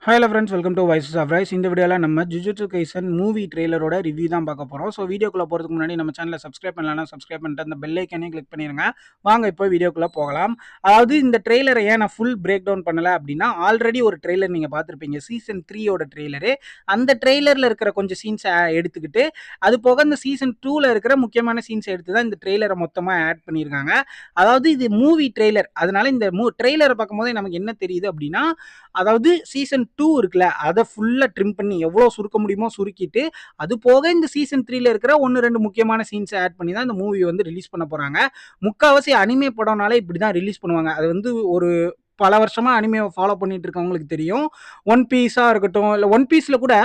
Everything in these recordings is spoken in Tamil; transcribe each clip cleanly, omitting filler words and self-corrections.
Hello friends, welcome to voices of rise. இந்த வீடியோவில் நம்ம ஜுஜுட்சு கைசன் மூவி ட்ரெய்லரோட ரிவ்யூ தான் பார்க்க போகிறோம். ஸோ வீடியோக்குள்ளே போகிறதுக்கு முன்னாடி நம்ம சேனலை சப்ஸ்கிரைப் பண்ணலன்னா சப்ஸ்கிரைப் பண்ணிட்டு அந்த பெல் ஐக்கனையும் கிளிக் பண்ணிடுங்க. வாங்க இப்போ வீடியோக்குள்ளே போகலாம். அதாவது இந்த ட்ரெய்லரை ஏன் நான் ஃபுல் பிரேக் டவுன் பண்ணலை அப்படின்னா, ஆல்ரெடி ஒரு ட்ரெய்லர் நீங்கள் பார்த்துருப்பீங்க, சீசன் 3யோட ட்ரெய்லரு. அந்த ட்ரெய்லரில் இருக்கிற கொஞ்சம் சீன்ஸை எடுத்துக்கிட்டு, அது போக இந்த சீசன் 2ல் இருக்கிற முக்கியமான சீன்ஸை எடுத்து தான் இந்த ட்ரெய்லரை மொத்தமாக ஆட் பண்ணியிருக்காங்க. அதாவது இது மூவி ட்ரெய்லர், அதனால இந்த ட்ரெய்லரை பார்க்கும்போதே நமக்கு என்ன தெரியுது அப்படின்னா, அதாவது சீசன் 2 இருக்குல்ல, அதை ஃபுல்லாக ட்ரிம் பண்ணி எவ்வளோ சுருக்க முடியுமோ சுருக்கிட்டு, அது போக இந்த சீசன் 3ல இருக்கிற 1-2 முக்கியமான சீன்ஸை ஆட் பண்ணி தான் இந்த மூவி வந்து ரிலீஸ் பண்ண போகிறாங்க. முக்கால்வாசி அனிமே படம்னாலே இப்படி தான் ரிலீஸ் பண்ணுவாங்க. அது வந்து ஒரு பல வருஷமா அனிமேவை ஃபாலோ பண்ணிட்டு இருக்கவங்களுக்கு தெரியும். ஒன் பீஸாக இருக்கட்டும், இல்லை ஒன் பீஸில் கூட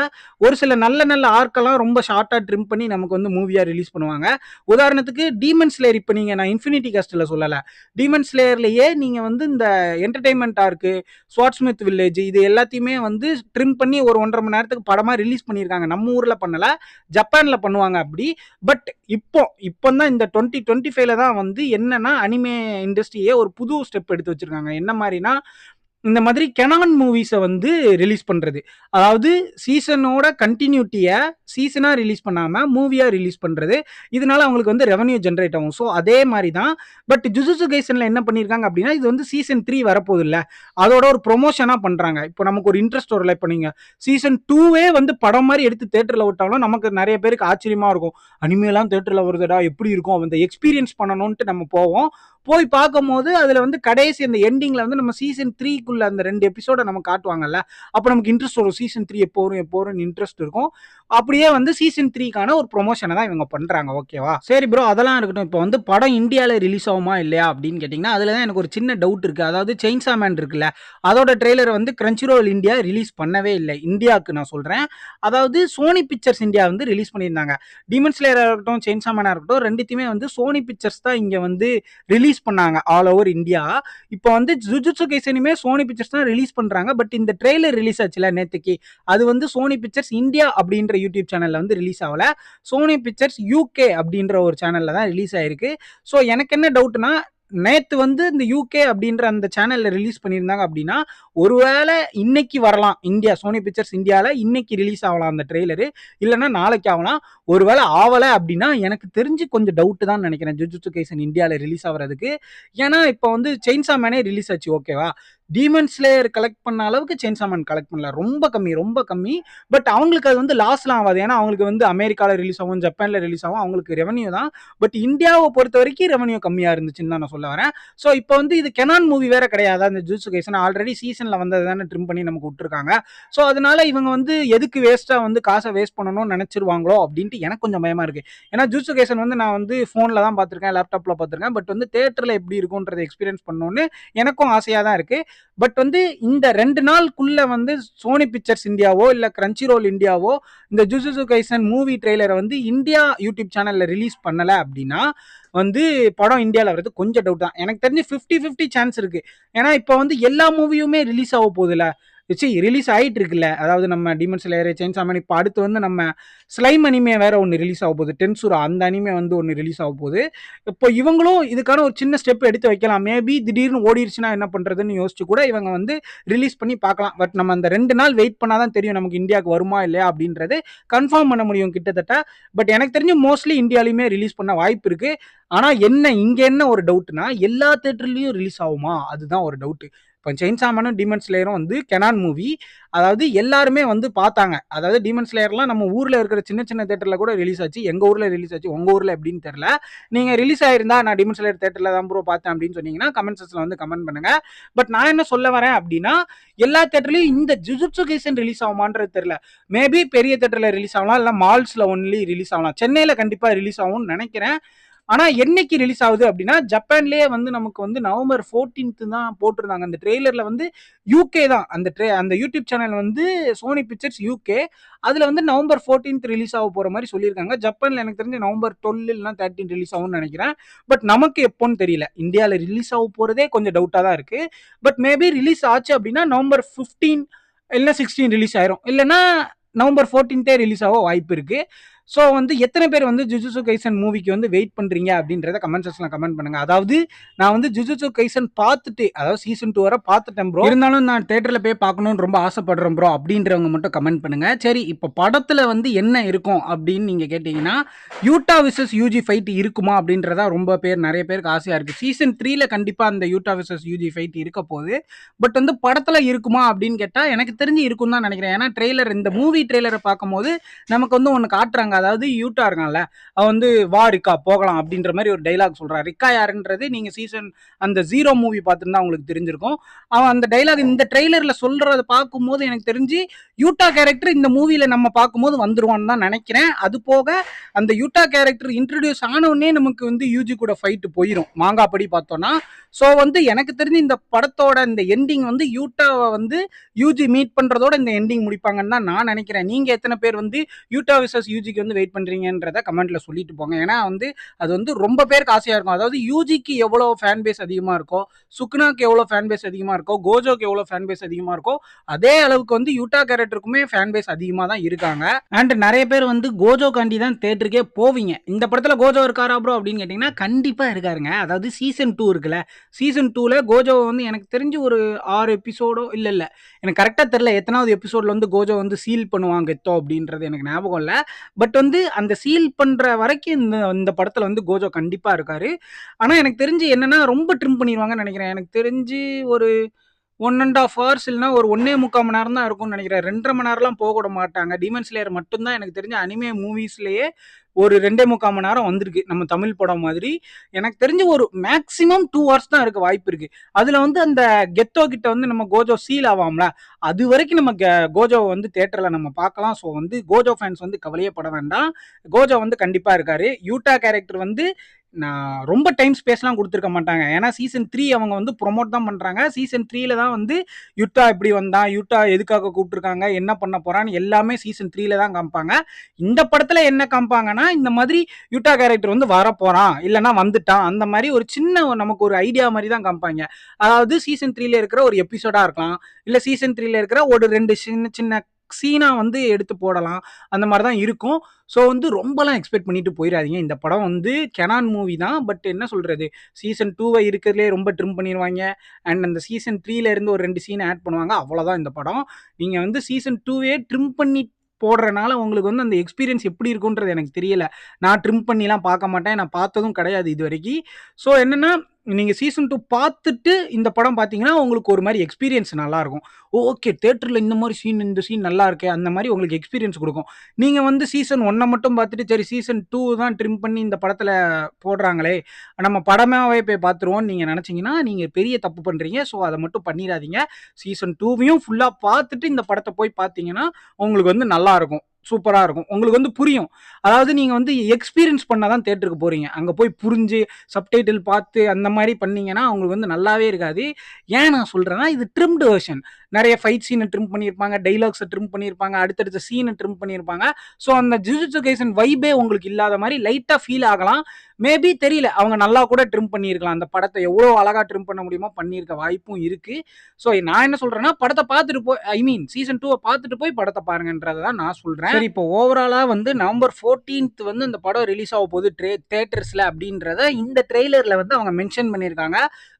ஒரு சில நல்ல நல்ல ஆர்க்கெல்லாம் ரொம்ப ஷார்ட்டாக ட்ரிம் பண்ணி நமக்கு வந்து மூவியாக ரிலீஸ் பண்ணுவாங்க. உதாரணத்துக்கு டீமன் ஸ்லேயர், இப்போ நீங்கள் நான் இன்ஃபினிட்டி காஸ்ட்டில் சொல்லலை, டீமன் ஸ்லேயர்லேயே நீங்கள் வந்து இந்த என்டர்டைன்மெண்ட் ஆர்க்கு, ஸ்வாட்ஸ்மித் வில்லேஜ், இது எல்லாத்தையுமே வந்து ட்ரிம் பண்ணி ஒரு 1.5 மணி நேரத்துக்கு படமாக ரிலீஸ் பண்ணியிருக்காங்க. நம்ம ஊரில் பண்ணலை, ஜப்பானில் பண்ணுவாங்க அப்படி. பட் இப்போ தான் இந்த 2025ல தான் வந்து என்னன்னா அனிமே இண்டஸ்ட்ரியே ஒரு புது ஸ்டெப் எடுத்து வச்சிருக்காங்க. என்ன மாதிரினா, இந்த மாதிரி கெனான் மூவிஸை வந்து ரிலீஸ் பண்ணுறது. அதாவது சீசனோட கண்டினியூட்டியை சீசனாக ரிலீஸ் பண்ணாமல் மூவியாக ரிலீஸ் பண்ணுறது. இதனால அவங்களுக்கு வந்து ரெவன்யூ ஜென்ரேட் ஆகும். ஸோ அதே மாதிரி தான். பட் ஜுஜுட்சு கைசனில் என்ன பண்ணியிருக்காங்க அப்படின்னா, இது வந்து சீசன் 3 வரப்போகுது இல்லை, அதோட ஒரு ப்ரொமோஷனாக பண்ணுறாங்க. இப்போ நமக்கு ஒரு இன்ட்ரெஸ்ட் வரல. இப்போ நீங்கள் சீசன் 2வே வந்து படம் மாதிரி எடுத்து தேட்டரில் விட்டாலும் நமக்கு நிறைய பேருக்கு ஆச்சரியமாக இருக்கும். அனிமேலாம் தேட்டரில் வருதுடா, எப்படி இருக்கும், அந்த எக்ஸ்பீரியன்ஸ் பண்ணணும்ன்ட்டு நம்ம போவோம். போய் பார்க்கும்போது அதில் வந்து கடைசி அந்த எண்டிங்கில் வந்து நம்ம சீசன் 3க்குள்ள அந்த 2 எபிசோட நம்ம காட்டுவாங்கல்ல, அப்போ நமக்கு இன்ட்ரெஸ்ட் வரும். சீசன் 3 எப்போ வரும் இன்ட்ரெஸ்ட் இருக்கும். அப்படியே வந்து சீசன் 3க்கான ஒரு ப்ரொமோஷனை தான் இவங்க பண்ணுறாங்க. ஓகேவா? சரி ப்ரோ, அதெல்லாம் இருக்கட்டும். இப்போ வந்து படம் இந்தியாவில் ரிலீஸ் ஆகுமா இல்லையா அப்படின்னு கேட்டிங்கன்னா, அதில் தான் எனக்கு ஒரு சின்ன டவுட் இருக்குது. அதாவது செயின்சா மேன் இருக்குல்ல, அதோட ட்ரெய்லரை வந்து கிரன்ச்சிரோல் இந்தியா ரிலீஸ் பண்ணவே இல்லை. இந்தியாவுக்கு நான் சொல்கிறேன். அதாவது சோனி பிக்சர்ஸ் இந்தியா வந்து ரிலீஸ் பண்ணியிருந்தாங்க. டீமன் ஸ்லேயராக இருக்கட்டும், செயின்சா மேனாக இருக்கட்டும், ரெண்டுத்தையுமே வந்து சோனி பிக்சர்ஸ் தான் இங்கே வந்து ரிலீஸ் பண்ணாங்க ஆல் ஓவர் இந்தியா. இப்போ வந்து ஜுஜுட்சு கைசனுமே சோனி பிக்சர்ஸ் தான் ரிலீஸ் பண்றாங்க. பட் இந்த ட்ரெய்லர் ரிலீஸ் ஆச்சுல நேத்துக்கு, அது வந்து சோனி பிக்சர்ஸ் இந்தியா அப்படின்ற யூடியூப் சேனல்ல வந்து ரிலீஸ் ஆகல, சோனி பிக்சர்ஸ் யூகே அப்படின்ற ஒரு சேனல்ல தான் ரிலீஸ் ஆயிருக்கு. ஸோ எனக்கு என்ன டவுட்னா, நேத்து வந்து இந்த யூகே அப்படின்ற அந்த சேனல்ல ரிலீஸ் பண்ணியிருந்தாங்க அப்படின்னா, ஒருவேளை இன்னைக்கு வரலாம் இந்தியா, சோனி பிக்சர்ஸ் இந்தியாவில் இன்னைக்கு ரிலீஸ் ஆகலாம் அந்த ட்ரெய்லரு, இல்லைன்னா நாளைக்கு ஆகலாம். ஒருவேளை ஆவலை அப்படின்னா எனக்கு தெரிஞ்சு கொஞ்சம் டவுட்டு தான் நினைக்கிறேன் ஜுஜுட்சு கைசன் இந்தியாவில் ரிலீஸ் ஆகிறதுக்கு. ஏன்னா இப்போ வந்து செயின்சா மேனே ரிலீஸ் ஆச்சு, ஓகேவா? டீமன் ஸ்லேயர் கலெக்ட் பண்ண அளவுக்கு செயின்சா மேன் கலெக்ட் பண்ணல, ரொம்ப கம்மி ரொம்ப கம்மி. பட் அவங்களுக்கு அது வந்து லாஸ்லாம் ஆகாது. ஏன்னா அவங்களுக்கு வந்து அமெரிக்காவில் ரிலீஸ் ஆகும், ஜப்பானில் ரிலீஸ் ஆகும், அவங்களுக்கு ரெவன்யூ தான். பட் இந்தியாவை பொறுத்த வரைக்கும் ரெவன்யூ கம்மியாக இருந்துச்சுன்னு தான் நான் சொல்ல வரேன். ஸோ இப்போ வந்து இது கெனான் மூவி வேற கிடையாது. அந்த ஜுஜுட்சு கைசன் ஆல்ரெடி சீசனில் வந்தது தானே ட்ரிம் பண்ணி நமக்கு விட்டுருக்காங்க. ஸோ அதனால இவங்க வந்து எதுக்கு வேஸ்ட்டாக வந்து காசை வேஸ்ட் பண்ணணும்னு நினச்சிருவாங்களோ அப்படின்ட்டு எனக்கு கொஞ்சம் பயமாக இருக்குது. ஏன்னா ஜுஜுட்சு கைசன் வந்து நான் வந்து ஃபோனில் தான் பார்த்துருக்கேன், லேப்டாப்பில் பார்த்துருக்கேன். பட் வந்து தேட்டரில் எப்படி இருக்கும்ன்றதை எக்ஸ்பீரியன்ஸ் பண்ணணும்னு எனக்கும் ஆசையாக தான் இருக்குது. பட் வந்து இந்த 2 நாளுக்குள்ள வந்து சோனி பிக்சர்ஸ் இந்தியாவோ இல்லை கிரன்ச்சிரோல் இந்தியாவோ இந்த ஜுஜுட்சு கைசன் மூவி ட்ரெய்லரை வந்து இந்தியா யூடியூப் சேனலில் ரிலீஸ் பண்ணலை அப்படின்னா வந்து படம் இந்தியாவில் வரது கொஞ்சம் டவுட் தான். எனக்கு தெரிஞ்சு 50-50 சான்ஸ் இருக்குது. ஏன்னா இப்போ வந்து எல்லா மூவியுமே ரிலீஸ் ஆக போகுதுல்ல, ரிலீஸ் ஆகிட்டு இருக்குல்ல. அதாவது நம்ம டீமன் ஸ்லேயர், செயின்சா மேன், இப்போ அடுத்து வந்து நம்ம ஸ்லைம் அனிமே வேற ஒன்று ரிலீஸ் ஆக போகுது, டென்சுரா, அந்த அனிமே வந்து ஒன்று ரிலீஸ் ஆக போகுது. இப்போ இவங்களும் இதுக்கான ஒரு சின்ன ஸ்டெப் எடுத்து வைக்கலாம். மேபி திடீர்னு ஓடிடுச்சுன்னா என்ன பண்ணுறதுன்னு யோசிச்சு கூட இவங்க வந்து ரிலீஸ் பண்ணி பார்க்கலாம். பட் நம்ம அந்த 2 நாள் வெயிட் பண்ணாதான் தெரியும் நமக்கு இந்தியாவுக்கு வருமா இல்லையா அப்படின்றது கன்ஃபார்ம் பண்ண முடியும் கிட்டத்தட்ட. பட் எனக்கு தெரிஞ்சு மோஸ்ட்லி இந்தியாலையுமே ரிலீஸ் பண்ண வாய்ப்பு இருக்கு. ஆனால் இங்கே என்ன ஒரு டவுட்னா, எல்லா தேட்டர்லையும் ரிலீஸ் ஆகுமா, அதுதான் ஒரு டவுட்டு. இப்போ செயின்சா மேனும் டீமன் ஸ்லேயரும் வந்து கெனான் மூவி, அதாவது எல்லாருமே வந்து பார்த்தாங்க. அதாவது டீமன் ஸ்லேயர்லாம் நம்ம ஊரில் இருக்கிற சின்ன சின்ன தேட்டரில் கூட ரிலீஸ் ஆச்சு, எங்கள் ஊரில் ரிலீஸ் ஆச்சு, உங்கள் ஊரில் எப்படின்னு தெரில. நீங்கள் ரிலீஸ் ஆயிருந்தா நான் டீமன் ஸ்லேயர் தேட்டரில் தான் ப்ரோ பார்த்தேன் அப்படின்னு சொன்னீங்கன்னா கமெண்ட் செக்ஷனில் வந்து கமெண்ட் பண்ணுங்க. பட் நான் என்ன சொல்ல வரேன் அப்படின்னா, எல்லா தேட்டர்லையும் இந்த ஜுஜுட்சு கைசன் ரிலீஸ் ஆகுமான்றது தெரியல. மேபி பெரிய தேட்டரில் ரிலீஸ் ஆகலாம், இல்லை மால்ஸில் ஒன்லி ரிலீஸ் ஆகலாம். சென்னையில் கண்டிப்பாக ரிலீஸ் ஆகும்னு நினைக்கிறேன். ஆனால் என்னைக்கு ரிலீஸ் ஆகுது அப்படின்னா, ஜப்பான்லேயே வந்து நமக்கு வந்து நவம்பர் 14th தான் போட்டிருந்தாங்க. அந்த ட்ரெய்லரில் வந்து யூகே தான் அந்த யூடியூப் சேனல் வந்து சோனி பிக்சர்ஸ் யூகே, அதில் வந்து நவம்பர் 14th ரிலீஸ் ஆக போகிற மாதிரி சொல்லியிருக்காங்க. ஜப்பானில் எனக்கு தெரிஞ்சு நவம்பர் 12 இல்லைனா 13 ரிலீஸ் ஆகும்னு நினைக்கிறேன். பட் நமக்கு எப்போன்னு தெரியல. இந்தியாவில் ரிலீஸ் ஆக போகிறதே கொஞ்சம் டவுட்டாக தான் இருக்குது. பட் மேபி ரிலீஸ் ஆச்சு அப்படின்னா நவம்பர் 15 இல்லைனா 16 ரிலீஸ் ஆயிரும், இல்லைனா நவம்பர் 14th ரிலீஸ் ஆக வாய்ப்பு இருக்குது. ஸோ வந்து எத்தனை பேர் வந்து ஜுஜுட்சு கைசன் மூவிக்கு வந்து வெயிட் பண்ணுறீங்க அப்படின்றத கமெண்ட் செக்ஷனில் கமெண்ட் பண்ணுங்க. அதாவது நான் வந்து ஜுஜுட்சு கைசன் பார்த்துட்டு, அதாவது சீசன் 2 வரை பார்த்துட்டேன் ப்ரோ, இருந்தாலும் நான் தேட்டரில் போய் பார்க்கணும்னு ரொம்ப ஆசைப்படுறேன் ப்ரோ அப்படின்றவங்க மட்டும் கமெண்ட் பண்ணுங்க. சரி, இப்போ படத்தில் வந்து என்ன இருக்கும் அப்படின்னு நீங்கள் கேட்டிங்கன்னா, யூட்டா விசஸ் யூஜி ஃபைட் இருக்குமா அப்படின்றதா ரொம்ப நிறைய பேருக்கு ஆசையாக இருக்குது. சீசன் 3ல கண்டிப்பாக அந்த யூட்டா விசஸ் யூஜி ஃபைட் இருக்க போகுது. பட் வந்து படத்தில் இருக்குமா அப்படின்னு கேட்டால் எனக்கு தெரிஞ்சு இருக்குன்னு தான் நினைக்கிறேன். ஏன்னா ட்ரெய்லர், இந்த மூவி ட்ரெய்லரை பார்க்கும்போது நமக்கு வந்து ஒன்று காட்டுறாங்க. அதாவது யூட்டா இருக்கான்ல, அவன் வந்து வா ரிக்கா போகலாம் அப்படின்ற மாதிரி ஒரு டைலாக் சொல்றான். ரிக்கா யாருன்றது நீங்க சீசன் அந்த 0 மூவி பார்த்துருந்தா உங்களுக்கு தெரிஞ்சிருக்கும். அவன் அந்த டைலாக் இந்த ட்ரெய்லர்ல சொல்றத பார்க்கும்போது எனக்கு தெரிஞ்சு யூட்டா கேரக்டர் இந்த மூவில நம்ம பார்க்கும்போது வந்துருவான்னு தான் நினைக்கிறேன். அது போக அந்த யூட்டா கேரக்டர் இன்ட்ரடியூஸ் ஆனவுடனே நமக்கு வந்து யூஜி கூட ஃபைட் போயிடும் மாங்கா படி பார்த்தோம்னா. ஸோ வந்து எனக்கு தெரிஞ்சு இந்த படத்தோட இந்த எண்டிங் வந்து யூட்டாவை வந்து யூஜி மீட் பண்றதோட இந்த எண்டிங் முடிப்பாங்கன்னு தான் நான் நினைக்கிறேன். நீங்க எத்தனை பேர் வந்து யூட்டா விசஸ் யூஜிக்கு வந்து வெயிட் பண்றீங்கன்றத கமெண்ட்ல சொல்லிட்டு போங்க. ஏன்னா வந்து அது வந்து ரொம்ப பேருக்கு ஆசையா இருக்கும். அதாவது யூஜிக்கு எவ்வளோ ஃபேன் பேஸ் அதிகமா இருக்கோ, சுக்னாக்கு எவ்வளோ ஃபேன் பேஸ் அதிகமா இருக்கோ, கோஜோக்கு எவ்வளோ ஃபேன் பேஸ் அதிகமா இருக்கோ, அதே அளவுக்கு வந்து யூட்டா கேரக்டருக்குமே ஃபேன் பேஸ் அதிகமாக தான் இருக்காங்க. அண்ட் நிறைய பேர் வந்து கோஜோ காண்டி தான் தேட்டருக்கே போவீங்க. இந்த படத்துல கோஜோ இருக்காரா ப்ரோ அப்படின்னு கேட்டீங்கன்னா கண்டிப்பா இருக்காருங்க. அதாவது சீசன் 2 இருக்குல்ல, சீசன் 2ல கோஜோ வந்து எனக்கு தெரிஞ்சு ஒரு 6 எபிசோடோ இல்ல எனக்கு கரெக்டா தெரியல எத்தனாவது எபிசோட்ல வந்து கோஜோ வந்து சீல் பண்ணுவாங்க கெத்தோ அப்படின்றது எனக்கு ஞாபகம் இல்ல. பட் வந்து அந்த சீல் பண்ற வரைக்கும் இந்த இந்த படத்துல வந்து கோஜோ கண்டிப்பா இருக்காரு. ஆனா எனக்கு தெரிஞ்சு என்னன்னா ரொம்ப ட்ரிம் பண்ணிடுவாங்கன்னு நினைக்கிறேன். எனக்கு தெரிஞ்சு ஒரு 1½ ஹவர்ஸ் இல்லைனா ஒரு 1.25 மணி நேரம் தான் இருக்கும்னு நினைக்கிறேன். 2½ மணி நேரம்லாம் போக விட மாட்டாங்க. டீமன் ஸ்லேயர் மட்டும்தான் எனக்கு தெரிஞ்ச அனிமே மூவிஸ்லயே ஒரு 2.25 மணி நேரம் வந்திருக்கு நம்ம தமிழ் படம் மாதிரி. எனக்கு தெரிஞ்சு ஒரு மேக்ஸிமம் 2 ஹவர்ஸ் தான் இருக்க வாய்ப்பு இருக்கு. அதுல வந்து அந்த கெத்தோ கிட்ட வந்து நம்ம கோஜோ சீல் ஆவாம்ல, அது வரைக்கும் நம்ம கோஜோவை வந்து தியேட்டர்ல நம்ம பார்க்கலாம். ஸோ வந்து கோஜோ ஃபேன்ஸ் வந்து கவலையே பட வேண்டாம். கோஜோ வந்து கண்டிப்பா இருக்காரு. யூட்டா கேரக்டர் வந்து நான் ரொம்ப டைம் ஸ்பேஸ்லாம் கொடுத்துருக்க மாட்டாங்க. ஏன்னா சீசன் 3 அவங்க வந்து ப்ரொமோட் தான் பண்றாங்க. சீசன் 3ல தான் வந்து யுட்டா எப்படி வந்தான், யுட்டா எதுக்காக கூப்பிட்டுருக்காங்க, என்ன பண்ண போறான்னு எல்லாமே சீசன் 3ல தான் காமிப்பாங்க. இந்த படத்துல என்ன காமிப்பாங்கன்னா, இந்த மாதிரி யுட்டா கேரக்டர் வந்து வரப்போறான், இல்லைன்னா வந்துட்டான், அந்த மாதிரி ஒரு சின்ன நமக்கு ஒரு ஐடியா மாதிரி தான் காமிப்பாங்க. அதாவது சீசன் 3ல இருக்கிற ஒரு எபிசோடா இருக்கலாம், இல்ல சீசன் 3ல இருக்கிற ஒரு 2 சின்ன சின்ன சீனா வந்து எடுத்து போடலாம். அந்த மாதிரி தான் இருக்கும். ஸோ வந்து ரொம்பலாம் எக்ஸ்பெக்ட் பண்ணிட்டு போயிடாதீங்க. இந்த படம் வந்து கெனான் மூவி தான். பட் என்ன சொல்றது, சீசன் 2 இருக்கிறதுலே ரொம்ப ட்ரிம் பண்ணிடுவாங்க. அண்ட் அந்த சீசன் 3ல இருந்து ஒரு 2 சீன் ஆட் பண்ணுவாங்க. அவ்வளோதான் இந்த படம். நீங்க வந்து சீசன் 2வே ட்ரிம் பண்ணி போடுறனால உங்களுக்கு வந்து அந்த எக்ஸ்பீரியன்ஸ் எப்படி இருக்குன்றது எனக்கு தெரியல. நான் ட்ரிம் பண்ணிலாம் பார்க்க மாட்டேன். நான் பார்த்ததும் கிடையாது இது வரைக்கும். ஸோ என்னன்னா, நீங்க சீசன் 2 பார்த்துட்டு இந்த படம் பார்த்தீங்கன்னா, உங்களுக்கு ஒரு மாரி எக்ஸ்பீரியன்ஸ் நல்லாருக்கும். ஓகே, தியேட்டர்ல இந்த மாரி இந்த சீன் நல்லா இருக்கே, அந்த மாரி உங்களுக்கு எக்ஸ்பீரியன்ஸ் குடுக்கும். நீங்க வந்து சீசன் 1 மட்டும் பார்த்துட்டு, சரி சீசன் 2 தான் ட்ரிம் பண்ணி இந்த படத்துல போடுறாங்களே, நம்ம படமாவே போய் பார்த்துருவோம்னு நீங்க நெனச்சீங்கன்னா, நீங்க பெரிய தப்பு பண்றீங்க. ஸோ அத மட்டும் பண்ணிறாதீங்க. சீசன் 2வையும் ஃபுல்லா பார்த்துட்டு இந்த படத்த போய் பார்த்தீங்கன்னா, உங்களுக்கு வந்து நல்லாருக்கும். சூப்பரா இருக்கும். உங்களுக்கு வந்து புரியும். அதாவது நீங்க வந்து எக்ஸ்பீரியன்ஸ் பண்ணா தான் தியேட்டருக்கு போறீங்க. அங்க போய் புரிஞ்சு சப்டைட்டில் பார்த்து அந்த மாரி பண்ணீங்கன்னா, உங்களுக்கு வந்து நல்லாவே இருக்காது. ஏன் நான் சொல்றேன்னா, இது ட்ரிம்டு வெர்ஷன். நெறைய ஃபைட் சீன ட்ரிம் பண்ணியிருப்பாங்க, டயலாக்ஸ ட்ரிம் பண்ணியிருப்பாங்க, அடுத்தடுத்த சீன ட்ரிம் பண்ணியிருப்பாங்க. ஸோ அந்த ஜுஜுட்சு கைசன் வைபே உங்களுக்கு இல்லாத மாரி லைட்டா ஃபீல் ஆகலாம். மேபி தெரியல. அவங்க நல்லா கூட ட்ரிம் பண்ணியிருக்கலாம். அந்த படத்த எவ்வளோ அழகா ட்ரிம் பண்ண முடியுமோ பண்ணியிருக்க வாய்ப்பும் இருக்கு. ஸோ நான் என்ன சொல்றேன்னா, படத்த பார்த்துட்டு போய் சீசன் 2 பார்த்துட்டு போய் படத்த பாருங்கன்றத தான் நான் சொல்றேன். சரி, இப்போ ஓவராலா வந்து நவம்பர் 14th வந்து இந்த படம் ரிலீஸ் ஆக போகுது தியேட்டர்ஸ்ல அப்படின்றத இந்த ட்ரெய்லர்ல வந்து அவங்க மென்ஷன் பண்ணியிருக்காங்க.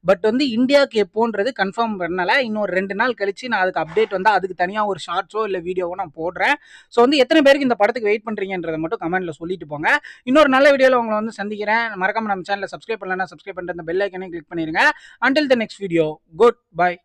பட் வந்து இந்தியாவுக்கு எப்போன்றது கன்ஃபார்ம் பண்ணல. இன்னொரு 2 நாள் கழிச்சு நான் அதுக்கு அப்டேட் வந்தா அதுக்கு தனியா ஒரு ஷார்ட்ஸோ இல்ல வீடியோவோ நான் போடுறேன். ஸோ வந்து எத்தனை பேருக்கு இந்த படத்துக்கு வெயிட் பண்றீங்கன்றத மட்டும் கமெண்ட்ல சொல்லிட்டு போங்க. இன்னொரு நல்ல வீடியோல உங்களை வந்து சந்திக்கிறேன். மறக்காம நம்ம சேனலை சப்ஸ்கிரைப் பண்ணலன்னா சப்ஸ்கிரைப் பண்ணிட்டு அந்த பெல் ஐக்கனையும் கிளிக் பண்ணிருங்க. Until the next video, goodbye.